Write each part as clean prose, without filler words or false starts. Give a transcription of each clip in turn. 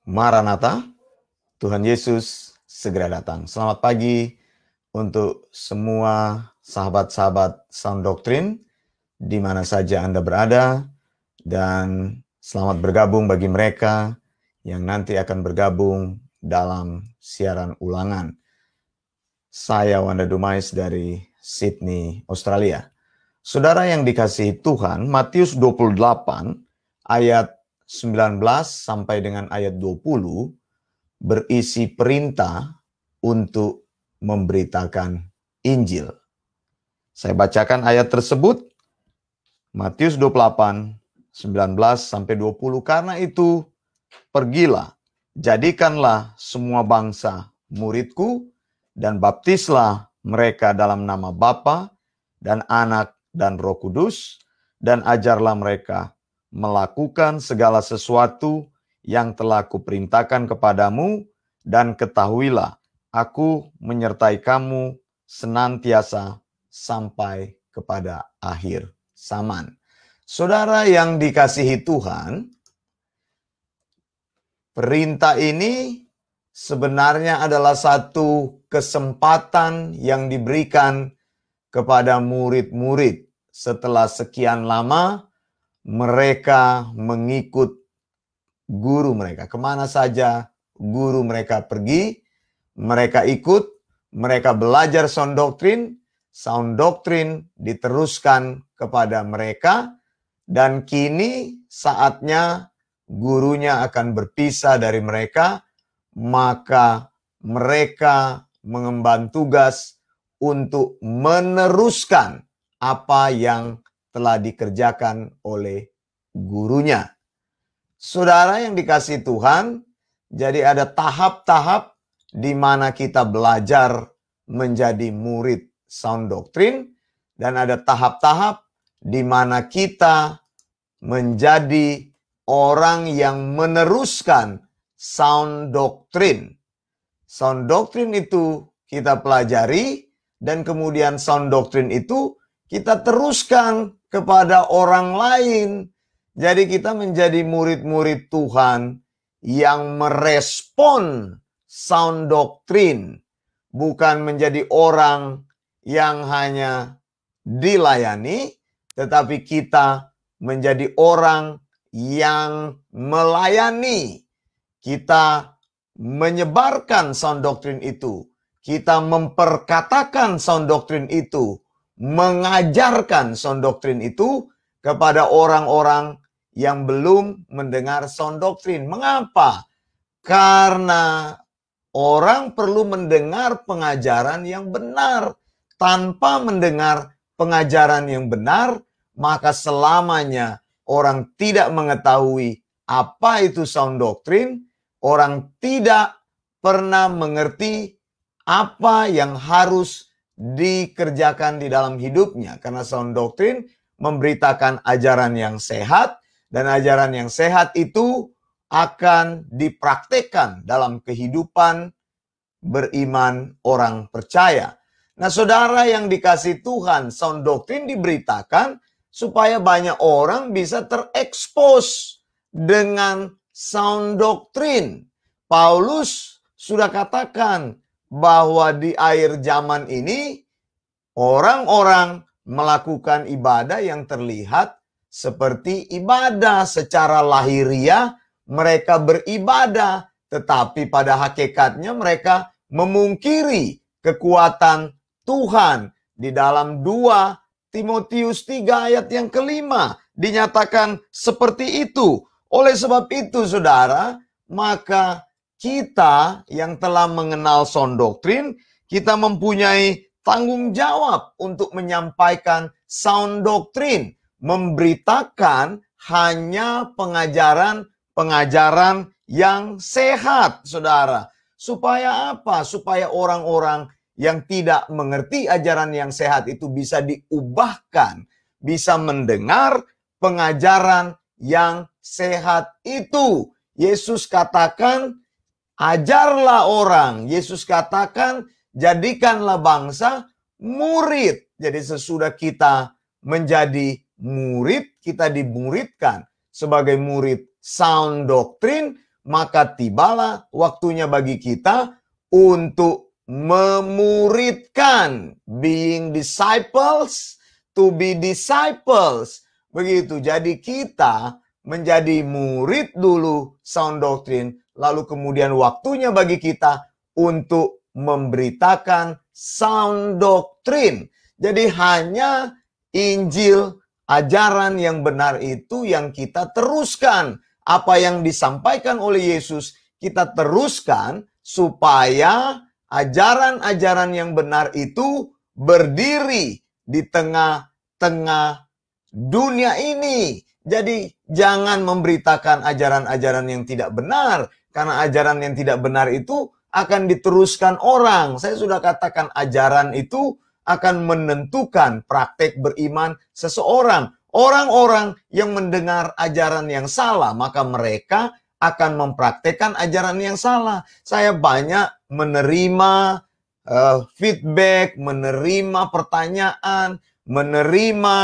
Maranatha, Tuhan Yesus segera datang. Selamat pagi untuk semua sahabat-sahabat Sound Doctrine di mana saja Anda berada, dan selamat bergabung bagi mereka yang nanti akan bergabung dalam siaran ulangan. Saya Wanda Dumais dari Sydney, Australia. Saudara yang dikasihi Tuhan, Matius 28 ayat 19 sampai dengan ayat 20 berisi perintah untuk memberitakan Injil. Saya bacakan ayat tersebut, Matius 28, 19 sampai 20. Karena itu, pergilah, jadikanlah semua bangsa muridku, dan baptislah mereka dalam nama Bapa dan Anak dan Roh Kudus, dan ajarlah mereka melakukan segala sesuatu yang telah kuperintahkan kepadamu, dan ketahuilah, aku menyertai kamu senantiasa sampai kepada akhir zaman. Saudara yang dikasihi Tuhan, perintah ini sebenarnya adalah satu kesempatan yang diberikan kepada murid-murid setelah sekian lama mereka mengikut guru mereka. Kemana saja guru mereka pergi, mereka ikut, mereka belajar sound doctrine diteruskan kepada mereka, dan kini saatnya gurunya akan berpisah dari mereka, maka mereka mengemban tugas untuk meneruskan apa yang telah dikerjakan oleh gurunya. Saudara yang dikasihi Tuhan, jadi ada tahap-tahap di mana kita belajar menjadi murid sound doctrine, dan ada tahap-tahap di mana kita menjadi orang yang meneruskan sound doctrine. Sound doctrine itu kita pelajari, dan kemudian sound doctrine itu kita teruskan kepada orang lain. Jadi kita menjadi murid-murid Tuhan yang merespon sound doctrine, bukan menjadi orang yang hanya dilayani, tetapi kita menjadi orang yang melayani. Kita menyebarkan sound doctrine itu, kita memperkatakan sound doctrine itu, mengajarkan sound doctrine itu kepada orang-orang yang belum mendengar sound doctrine. Mengapa? Karena orang perlu mendengar pengajaran yang benar. Tanpa mendengar pengajaran yang benar, maka selamanya orang tidak mengetahui apa itu sound doctrine. Orang tidak pernah mengerti apa yang harus dikerjakan di dalam hidupnya. Karena sound doctrine memberitakan ajaran yang sehat, dan ajaran yang sehat itu akan dipraktekkan dalam kehidupan beriman orang percaya. Nah, saudara yang dikasihi Tuhan, sound doctrine diberitakan supaya banyak orang bisa terekspos dengan sound doctrine. Paulus sudah katakan bahwa di akhir zaman ini orang-orang melakukan ibadah yang terlihat seperti ibadah secara lahiriah. Mereka beribadah, tetapi pada hakikatnya mereka memungkiri kekuatan Tuhan. Di dalam 2 Timotius 3 ayat yang kelima dinyatakan seperti itu. Oleh sebab itu, saudara, maka kita yang telah mengenal sound doctrine, kita mempunyai tanggung jawab untuk menyampaikan sound doctrine, memberitakan hanya pengajaran yang sehat, saudara. Supaya apa? Supaya orang-orang yang tidak mengerti ajaran yang sehat itu bisa diubahkan, bisa mendengar pengajaran yang sehat itu. Yesus katakan, ajarlah orang. Yesus katakan, jadikanlah bangsa murid. Jadi sesudah kita menjadi murid, kita dimuridkan sebagai murid sound doctrine, maka tibalah waktunya bagi kita untuk memuridkan. Being disciples, to be disciples. Begitu, jadi kita menjadi murid dulu sound doctrine, lalu kemudian waktunya bagi kita untuk memberitakan sound doctrine. Jadi hanya Injil, ajaran yang benar itu yang kita teruskan. Apa yang disampaikan oleh Yesus kita teruskan supaya ajaran-ajaran yang benar itu berdiri di tengah-tengah dunia ini. Jadi jangan memberitakan ajaran-ajaran yang tidak benar, karena ajaran yang tidak benar itu akan diteruskan orang. Saya sudah katakan ajaran itu akan menentukan praktek beriman seseorang. Orang-orang yang mendengar ajaran yang salah, maka mereka akan mempraktekkan ajaran yang salah. Saya banyak menerima feedback, menerima pertanyaan, menerima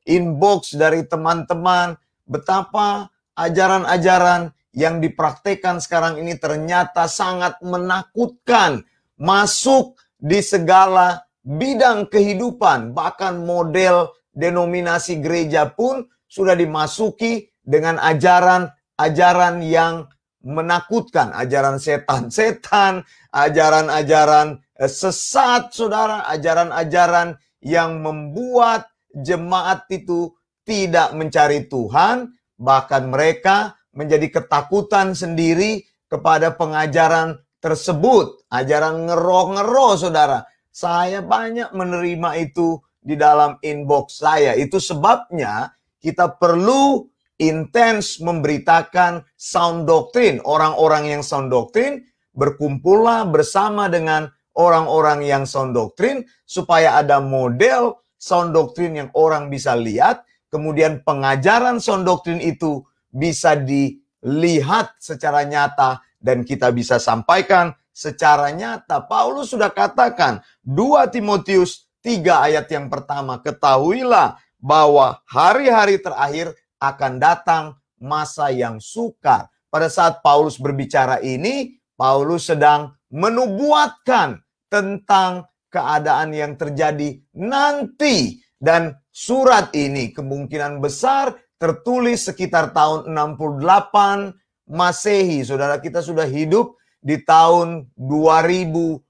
inbox dari teman-teman, betapa ajaran-ajaran yang dipraktekkan sekarang ini ternyata sangat menakutkan. Masuk di segala bidang kehidupan, bahkan model denominasi gereja pun sudah dimasuki dengan ajaran-ajaran yang menakutkan. Ajaran setan-setan, ajaran-ajaran sesat, saudara. Ajaran-ajaran yang membuat jemaat itu tidak mencari Tuhan, bahkan mereka menjadi ketakutan sendiri kepada pengajaran tersebut. Ajaran ngeroh-ngeroh, saudara. Saya banyak menerima itu di dalam inbox saya. Itu sebabnya kita perlu intens memberitakan sound doctrine. Orang-orang yang sound doctrine berkumpullah bersama dengan orang-orang yang sound doctrine supaya ada model sound doctrine yang orang bisa lihat. Kemudian pengajaran sound doctrine itu bisa dilihat secara nyata dan kita bisa sampaikan secara nyata. Paulus sudah katakan 2 Timotius 3 ayat yang pertama, ketahuilah bahwa hari-hari terakhir akan datang masa yang sukar. Pada saat Paulus berbicara ini, Paulus sedang menubuatkan tentang keadaan yang terjadi nanti. Dan surat ini kemungkinan besar tertulis sekitar tahun 68 Masehi. Saudara, kita sudah hidup di tahun 2020,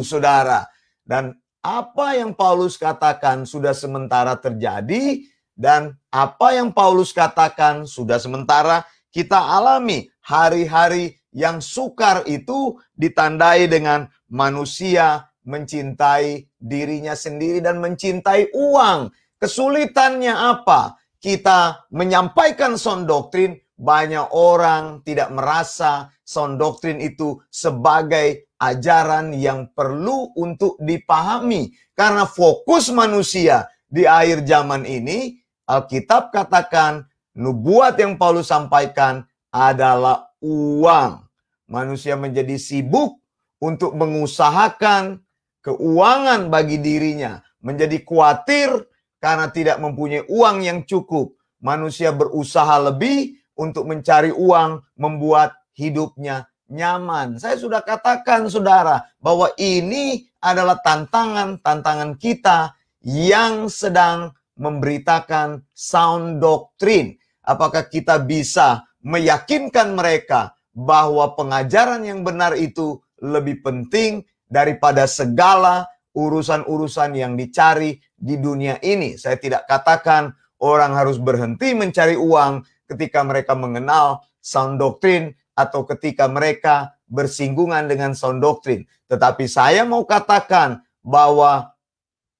saudara. Dan apa yang Paulus katakan sudah sementara terjadi, dan apa yang Paulus katakan sudah sementara kita alami. Hari-hari yang sukar itu ditandai dengan manusia mencintai dirinya sendiri dan mencintai uang. Kesulitannya apa? Kita menyampaikan sound doctrine, banyak orang tidak merasa sound doctrine itu sebagai ajaran yang perlu untuk dipahami. Karena fokus manusia di akhir zaman ini, Alkitab katakan, nubuat yang Paulus sampaikan adalah uang. Manusia menjadi sibuk untuk mengusahakan keuangan bagi dirinya. Menjadi khawatir karena tidak mempunyai uang yang cukup. Manusia berusaha lebih untuk mencari uang, membuat hidupnya nyaman. Saya sudah katakan, saudara, bahwa ini adalah tantangan kita yang sedang memberitakan sound doctrine. Apakah kita bisa meyakinkan mereka bahwa pengajaran yang benar itu lebih penting daripada segala urusan-urusan yang dicari di dunia ini? Saya tidak katakan orang harus berhenti mencari uang ketika mereka mengenal sound doctrine atau ketika mereka bersinggungan dengan sound doctrine. Tetapi saya mau katakan bahwa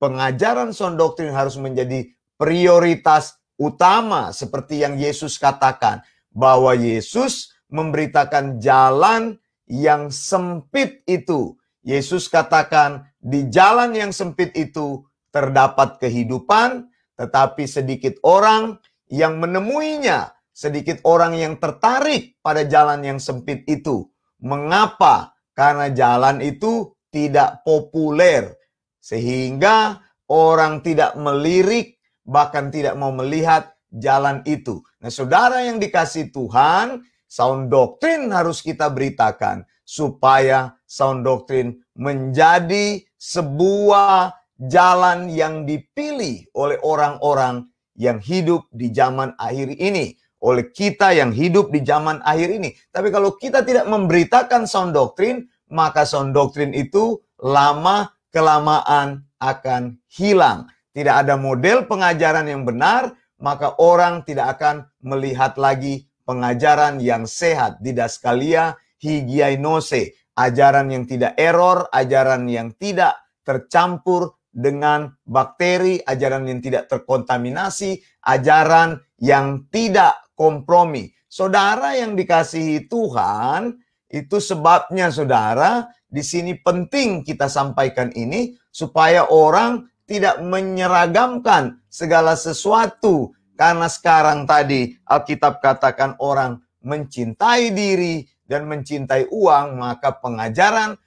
pengajaran sound doctrine harus menjadi prioritas utama seperti yang Yesus katakan. Bahwa Yesus memberitakan jalan yang sempit itu. Yesus katakan di jalan yang sempit itu terdapat kehidupan, tetapi sedikit orang yang menemuinya. Sedikit orang yang tertarik pada jalan yang sempit itu. Mengapa? Karena jalan itu tidak populer. Sehingga orang tidak melirik, bahkan tidak mau melihat jalan itu. Nah, saudara yang dikasihi Tuhan, sound doctrine harus kita beritakan supaya sound doctrine menjadi sebuah jalan yang dipilih oleh orang-orang yang hidup di zaman akhir ini, oleh kita yang hidup di zaman akhir ini. Tapi kalau kita tidak memberitakan sound doctrine, maka sound doctrine itu lama-kelamaan akan hilang. Tidak ada model pengajaran yang benar, maka orang tidak akan melihat lagi pengajaran yang sehat. Didaskalia hygieinose, ajaran yang tidak error, ajaran yang tidak tercampur dengan bakteri, ajaran yang tidak terkontaminasi, ajaran yang tidak kompromi. Saudara yang dikasihi Tuhan, itu sebabnya saudara, di sini penting kita sampaikan ini supaya orang tidak menyeragamkan segala sesuatu. Karena sekarang tadi Alkitab katakan orang mencintai diri dan mencintai uang, maka pengajaran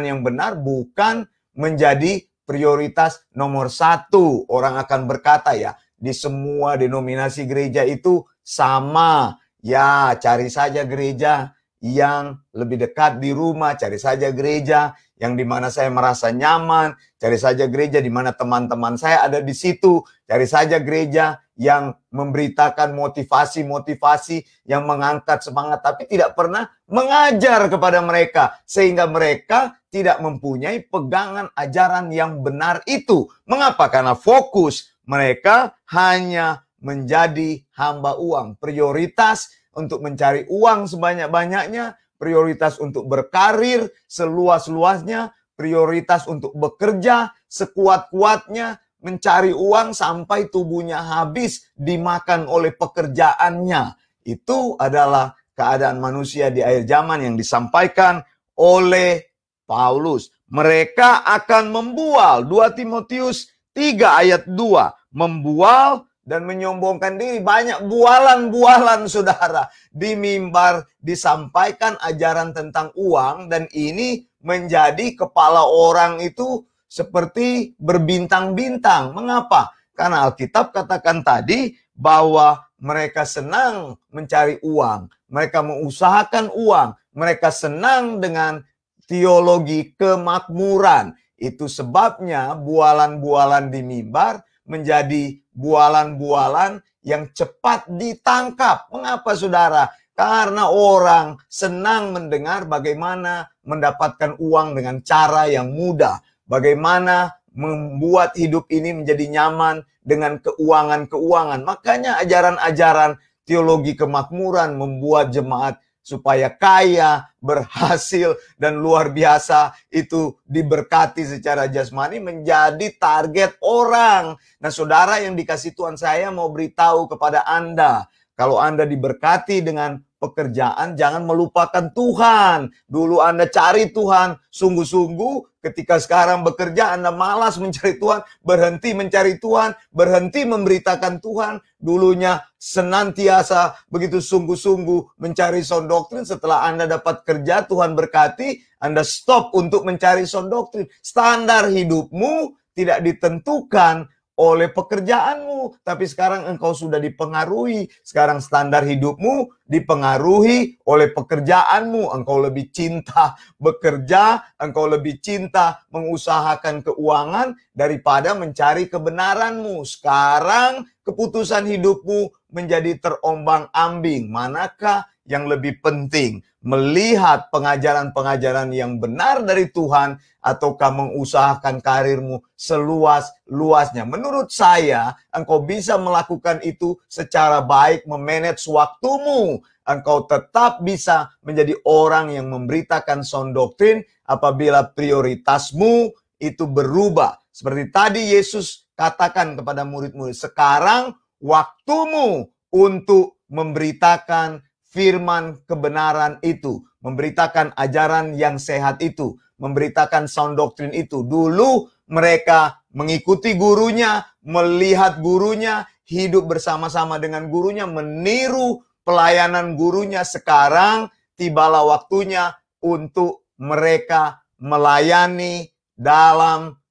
yang benar bukan menjadi prioritas nomor satu. Orang akan berkata ya, di semua denominasi gereja itu sama. Ya, cari saja gereja yang lebih dekat di rumah, cari saja gereja yang dimana saya merasa nyaman, cari saja gereja di mana teman-teman saya ada di situ, cari saja gereja yang memberitakan motivasi-motivasi, yang mengangkat semangat, tapi tidak pernah mengajar kepada mereka, sehingga mereka tidak mempunyai pegangan ajaran yang benar itu. Mengapa? Karena fokus mereka hanya menjadi hamba uang, prioritas untuk mencari uang sebanyak-banyaknya, prioritas untuk berkarir seluas-luasnya, prioritas untuk bekerja sekuat-kuatnya, mencari uang sampai tubuhnya habis dimakan oleh pekerjaannya. Itu adalah keadaan manusia di akhir zaman yang disampaikan oleh Paulus. Mereka akan membual, 2 Timotius 3 ayat 2, membual dan menyombongkan diri. Banyak bualan-bualan saudara. Di mimbar disampaikan ajaran tentang uang, dan ini menjadi kepala orang itu seperti berbintang-bintang. Mengapa? Karena Alkitab katakan tadi bahwa mereka senang mencari uang. Mereka mengusahakan uang. Mereka senang dengan teologi kemakmuran. Itu sebabnya bualan-bualan di mimbar menjadi bualan-bualan yang cepat ditangkap. Mengapa saudara? Karena orang senang mendengar bagaimana mendapatkan uang dengan cara yang mudah. Bagaimana membuat hidup ini menjadi nyaman dengan keuangan-keuangan. Makanya ajaran-ajaran teologi kemakmuran membuat jemaat supaya kaya, berhasil, dan luar biasa itu diberkati secara jasmani menjadi target orang. Nah saudara yang dikasih Tuhan, saya mau beritahu kepada Anda, kalau Anda diberkati dengan pekerjaan, jangan melupakan Tuhan. Dulu Anda cari Tuhan sungguh-sungguh, ketika sekarang bekerja Anda malas mencari Tuhan, berhenti mencari Tuhan, berhenti memberitakan Tuhan. Dulunya senantiasa begitu sungguh-sungguh mencari sound doctrine, setelah Anda dapat kerja, Tuhan berkati, Anda stop untuk mencari sound doctrine. Standar hidupmu tidak ditentukan oleh pekerjaanmu, tapi sekarang engkau sudah dipengaruhi. Sekarang standar hidupmu dipengaruhi oleh pekerjaanmu. Engkau lebih cinta bekerja, engkau lebih cinta mengusahakan keuangan daripada mencari kebenaranmu. Sekarang keputusan hidupmu menjadi terombang-ambing. Manakah yang lebih penting? Melihat pengajaran-pengajaran yang benar dari Tuhan, ataukah mengusahakan karirmu seluas-luasnya? Menurut saya, engkau bisa melakukan itu secara baik, memanage waktumu. Engkau tetap bisa menjadi orang yang memberitakan sound doctrine apabila prioritasmu itu berubah. Seperti tadi Yesus katakan kepada murid-murid, sekarang waktumu untuk memberitakan firman kebenaran itu, memberitakan ajaran yang sehat itu, memberitakan sound doctrine itu. Dulu mereka mengikuti gurunya, melihat gurunya, hidup bersama-sama dengan gurunya, meniru pelayanan gurunya. Sekarang tibalah waktunya untuk mereka melayani dalam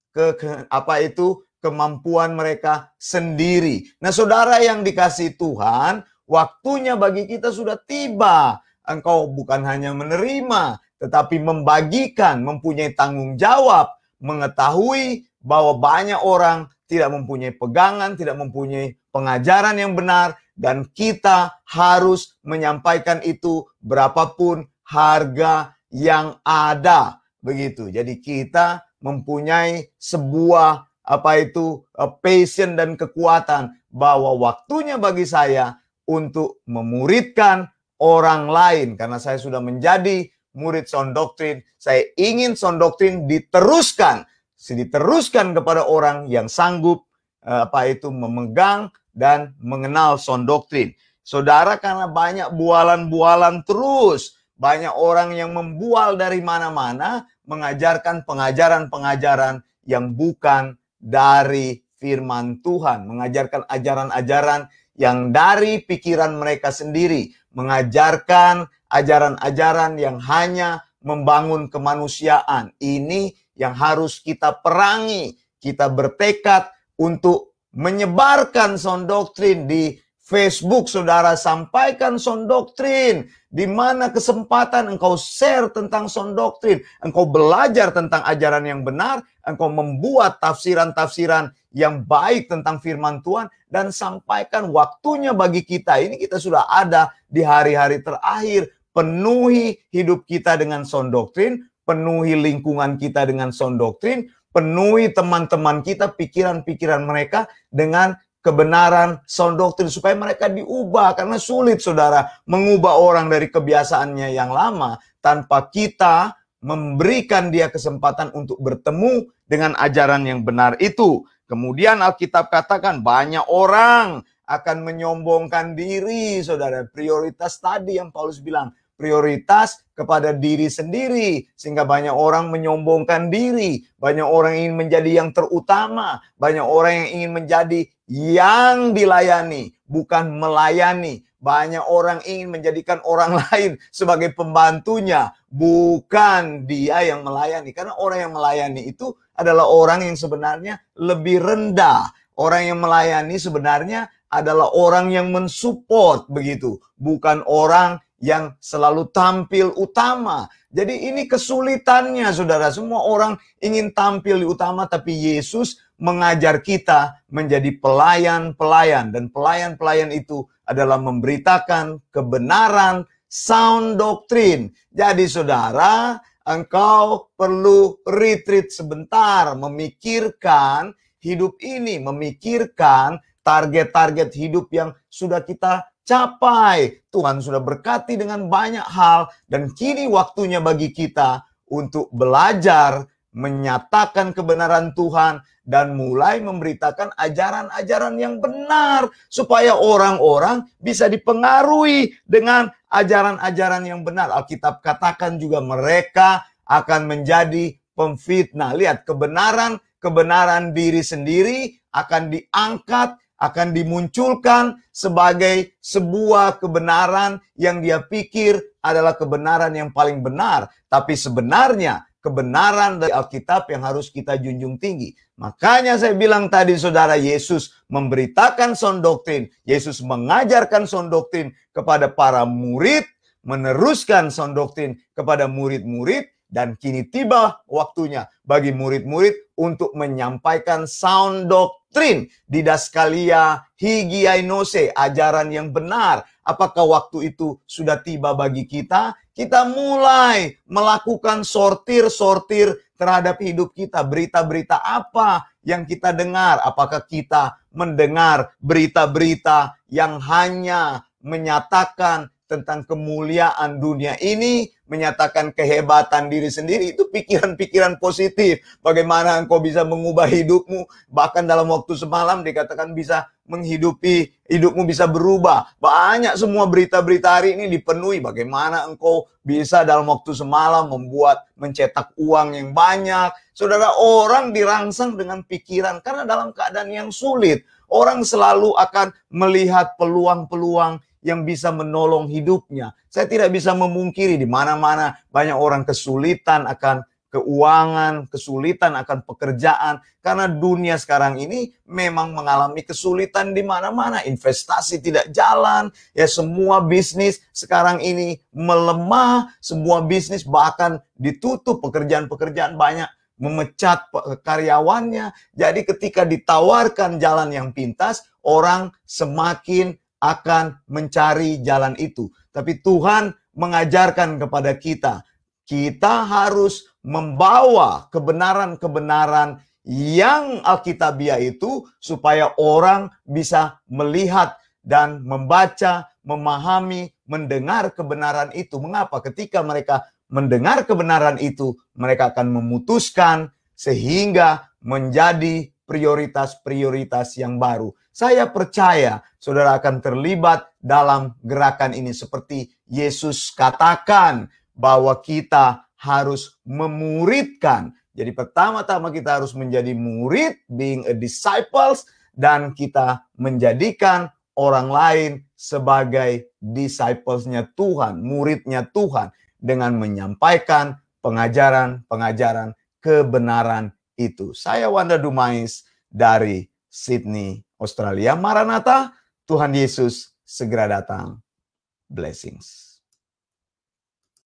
kemampuan mereka sendiri. Nah, saudara yang dikasihi Tuhan, waktunya bagi kita sudah tiba. Engkau bukan hanya menerima, tetapi membagikan, mempunyai tanggung jawab, mengetahui bahwa banyak orang tidak mempunyai pegangan, tidak mempunyai pengajaran yang benar, dan kita harus menyampaikan itu berapapun harga yang ada. Begitu. Jadi kita mempunyai sebuah passion dan kekuatan bahwa waktunya bagi saya untuk memuridkan orang lain. Karena saya sudah menjadi murid sound doctrine, saya ingin sound doctrine diteruskan kepada orang yang sanggup memegang dan mengenal sound doctrine. Saudara, karena banyak bualan-bualan terus, banyak orang yang membual dari mana-mana, mengajarkan pengajaran-pengajaran yang bukan dari firman Tuhan, mengajarkan ajaran-ajaran yang dari pikiran mereka sendiri, mengajarkan ajaran-ajaran yang hanya membangun kemanusiaan. Ini yang harus kita perangi. Kita bertekad untuk menyebarkan sound doctrine di Facebook. Saudara, sampaikan sound doctrine. Di mana kesempatan engkau share tentang sound doctrine, engkau belajar tentang ajaran yang benar, engkau membuat tafsiran-tafsiran yang baik tentang firman Tuhan, dan sampaikan waktunya bagi kita. Ini kita sudah ada di hari-hari terakhir. Penuhi hidup kita dengan sound doctrine, penuhi lingkungan kita dengan sound doctrine, penuhi teman-teman kita, pikiran-pikiran mereka dengan kebenaran sound doctrine, supaya mereka diubah. Karena sulit, saudara, mengubah orang dari kebiasaannya yang lama tanpa kita memberikan dia kesempatan untuk bertemu dengan ajaran yang benar itu. Kemudian Alkitab katakan banyak orang akan menyombongkan diri, saudara. Prioritas tadi yang Paulus bilang, prioritas kepada diri sendiri, sehingga banyak orang menyombongkan diri, banyak orang ingin menjadi yang terutama, banyak orang yang ingin menjadi yang dilayani, bukan melayani. Banyak orang ingin menjadikan orang lain sebagai pembantunya, bukan dia yang melayani. Karena orang yang melayani itu adalah orang yang sebenarnya lebih rendah. Orang yang melayani sebenarnya adalah orang yang mensupport, begitu, bukan orang yang selalu tampil utama. Jadi ini kesulitannya, saudara. Semua orang ingin tampil utama, tapi Yesus mengajar kita menjadi pelayan-pelayan. Dan pelayan-pelayan itu adalah memberitakan kebenaran sound doctrine. Jadi saudara, engkau perlu retreat sebentar, memikirkan hidup ini, memikirkan target-target hidup yang sudah kita capai. Tuhan sudah berkati dengan banyak hal, dan kini waktunya bagi kita untuk belajar menyatakan kebenaran Tuhan dan mulai memberitakan ajaran-ajaran yang benar, supaya orang-orang bisa dipengaruhi dengan ajaran-ajaran yang benar. Alkitab katakan juga mereka akan menjadi pemfitnah. Lihat, kebenaran diri sendiri akan diangkat, akan dimunculkan sebagai sebuah kebenaran yang dia pikir adalah kebenaran yang paling benar. Tapi sebenarnya kebenaran dari Alkitab yang harus kita junjung tinggi. Makanya saya bilang tadi, saudara, Yesus memberitakan sound doctrine. Yesus mengajarkan sound doctrine kepada para murid, meneruskan sound doctrine kepada murid-murid, dan kini tiba waktunya bagi murid-murid untuk menyampaikan sound doctrine, didaskalia higiainose, ajaran yang benar. Apakah waktu itu sudah tiba bagi kita? Kita mulai melakukan sortir-sortir terhadap hidup kita. Berita-berita apa yang kita dengar? Apakah kita mendengar berita-berita yang hanya menyatakan tentang kemuliaan dunia ini, menyatakan kehebatan diri sendiri? Itu pikiran-pikiran positif. Bagaimana engkau bisa mengubah hidupmu, bahkan dalam waktu semalam dikatakan bisa menghidupi, hidupmu bisa berubah. Banyak semua berita-berita hari ini dipenuhi. Bagaimana engkau bisa dalam waktu semalam mencetak uang yang banyak. Saudara, orang dirangsang dengan pikiran karena dalam keadaan yang sulit. Orang selalu akan melihat peluang-peluang yang bisa menolong hidupnya. Saya tidak bisa memungkiri di mana-mana banyak orang kesulitan akan keuangan, kesulitan akan pekerjaan. Karena dunia sekarang ini memang mengalami kesulitan di mana-mana. Investasi tidak jalan, ya semua bisnis sekarang ini melemah, semua bisnis bahkan ditutup, pekerjaan-pekerjaan banyak memecat karyawannya. Jadi ketika ditawarkan jalan yang pintas, orang semakin akan mencari jalan itu. Tapi Tuhan mengajarkan kepada kita, kita harus membawa kebenaran-kebenaran yang Alkitabiah itu supaya orang bisa melihat dan membaca, memahami, mendengar kebenaran itu. Mengapa? Ketika mereka mendengar kebenaran itu, mereka akan memutuskan sehingga menjadi prioritas-prioritas yang baru. Saya percaya saudara akan terlibat dalam gerakan ini seperti Yesus katakan bahwa kita harus memuridkan. Jadi pertama-tama kita harus menjadi murid, being a disciples, dan kita menjadikan orang lain sebagai disciplesnya Tuhan, muridnya Tuhan, dengan menyampaikan pengajaran-pengajaran kebenaran itu. Saya Wanda Dumais dari Sydney, Australia. Maranatha, Tuhan Yesus segera datang. Blessings.